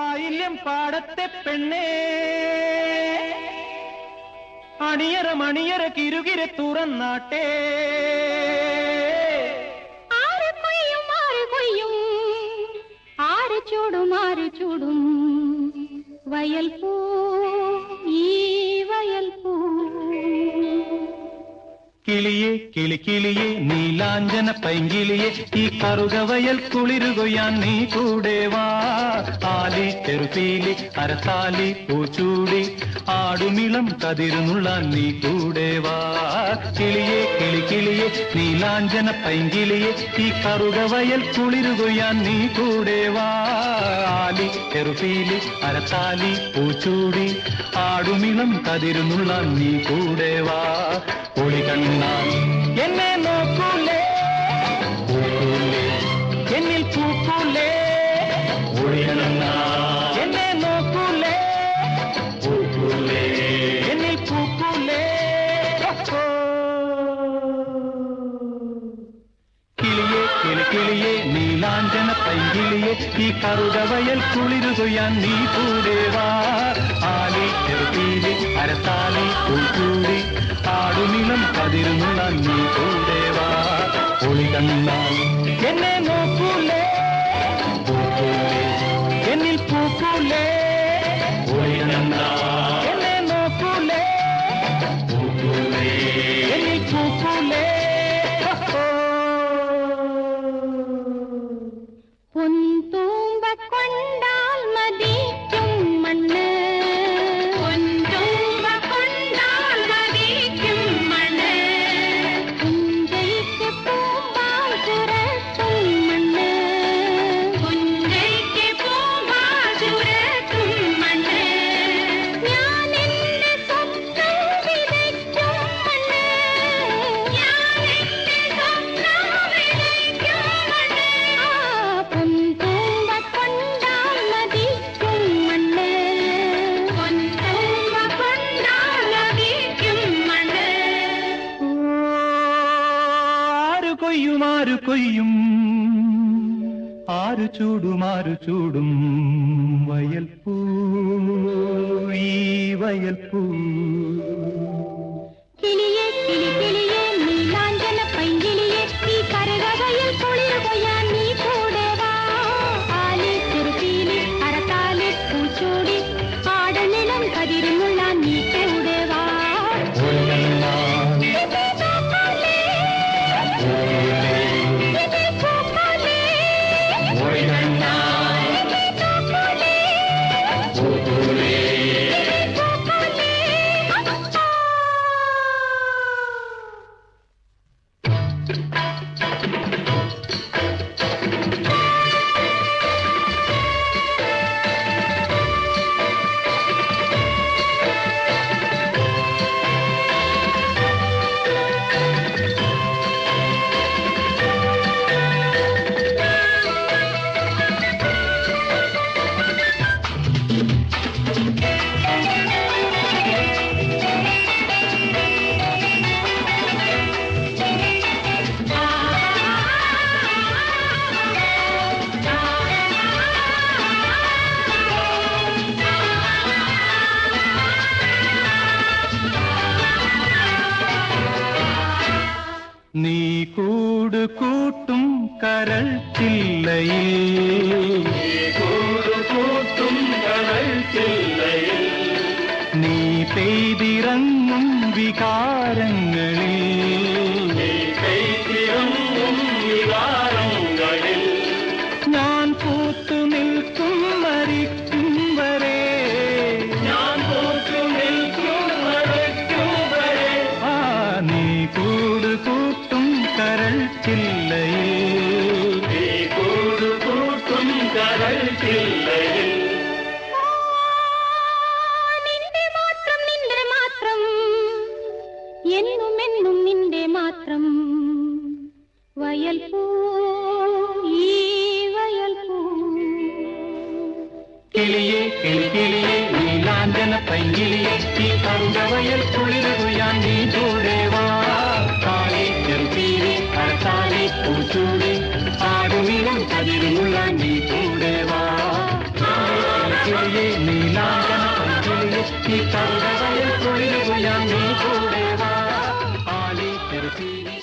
ആയില്യം പാടത്തെ പെണ്ണേ അണിയറ മണിയറ കിരുകിരെ തുറന്നാട്ടെ ആര് കൊയ്യും ആര് ചൂടും വയൽ പൂ ഈ വയൽ പൂ കിളിയെ കിളിക്കിളിയെ നീലാഞ്ചന പൈങ്കിളിയെ ഈ കറുകവയൽ കുളിരുകൊയ്യാൻ നീ കൂടെ വാ ആലി ചെറുപീലി അരസാലി പൂച്ചൂടി ആടുമിളം കതിരുന്നുള്ളാൻ നീ കൂടെ വാ കിളിയെ കിളിക്കിളിയെ നീലാഞ്ചന പൈങ്കിളിയെ ഈ കറുകവയൽ കുളിരുകൊയ്യാൻ നീ കൂടെ വാ ആലി ചെറുപീലി അരസാലി പൂച്ചൂടി ആടുമിളം കതിരുന്നുള്ളാൻ നീ കൂടെ വാ ഒളി കണ്ണാൽ എന്നെ നോക്കൂലേ പൂക്കൂലേ എന്നിൽ പൂക്കൂലേ ഒളി കണ്ണാൽ എന്നെ നോക്കൂലേ പൂക്കൂലേ എന്നിൽ പൂക്കൂലേ കിളിയെ കിളിക്കിളിയെ നീലാഞ്ചന പൈങ്കിളിയെ ഈ കറുകവയൽ കുളിരുകൊയ്യാൻ നീ കൂടെ വാ ആലി ചെറുപീലി അരസാലി പൂച്ചൂടി ആടുനിലം കതിരുന്നുള്ള നീ കൂടെ വാ ഒളി കണ്ണാൽ എന്നെ നോക്കൂലേ പൂക്കൂലേ എന്നിൽ പൂക്കൂലേ ഒളി കണ്ണാൽ എന്നെ നോക്കൂലേ പൂക്കൂലേ എന്നിൽ പൂക്കൂലേ പൊൻതൂമ്പ കൊണ്ടാൽ മതിക്കും മണ്ണ് പൊൻതൂമ്പ കൊണ്ടാൽ മതിക്കും മണ്ണ് പുഞ്ചയ്ക്ക് പൂമ്പാൽ ചുരത്തും മണ്ണ് പുഞ്ചയ്ക്ക് പൂമ്പാൽ ചുരത്തും മണ്ണ് ഞാൻ എന്റെ സ്വപ്നം വിതയ്ക്കും മണ്ണ് ഞാൻ എന്റെ സ്വപ്നം വിതയ്ക്കും മണ്ണ് പൊൻതൂമ്പ കൊണ്ടാൽ മതിക്കും മണ്ണ് പൊൻതൂമ്പ കൊണ്ടാൽ മതിക്കും മണ്ണ് ആരു കൊയ്യും ആരു ചൂടും വയൽ പൂ ഈ വയൽ പൂ കിളിയെ കിളികിളിയെ നീലാഞ്ചന പൈങ്കിളിയെ ഈ കരകവയൽ കുളിരുകൊയ്യാൻ നീ കൂടെ വാ ആലി ചെറുപീലി അരക്കാലി പൂച്ചൂടി ആടനിലം കതിരുന്നുള്ള നീ കൂടെ വാ നീ കൂട് കൂട്ടും കരൾ ചില്ലയിൽ നീ പെയ്തിറങ്ങും വികാരങ്ങളിൽ ഞാൻ പൂത്തു നിൽക്കും മരിക്കും വരെ ആ നീ കൂട് കൂട്ടും കരൾ ചില്ലയിൽ നിന്റെ മാത്രം എന്നും എന്നും നിന്റെ മാത്രം വയൽ പൂ ഈ വയൽ പൂ കിളിയെ കിളിക്കിളിയെ നീലാഞ്ചന പൈങ്കിളിയെ ഈ കറുകവയൽ കുളിരുകൊയ്യാൻ നീ കൂടെ വാ ആലി ചെറുപീലി അരസാലി പൂച്ചൂടി ആടുമിളം കതിരുമുള്ള നീ കൂടെവാ കിളിയെ നീലാഞ്ചന പൈകിളിയെ ഈ കറുകവയിൽ കുളിരുകുയാൻ നീ കൂടെവാ ആലി തിരുസീനി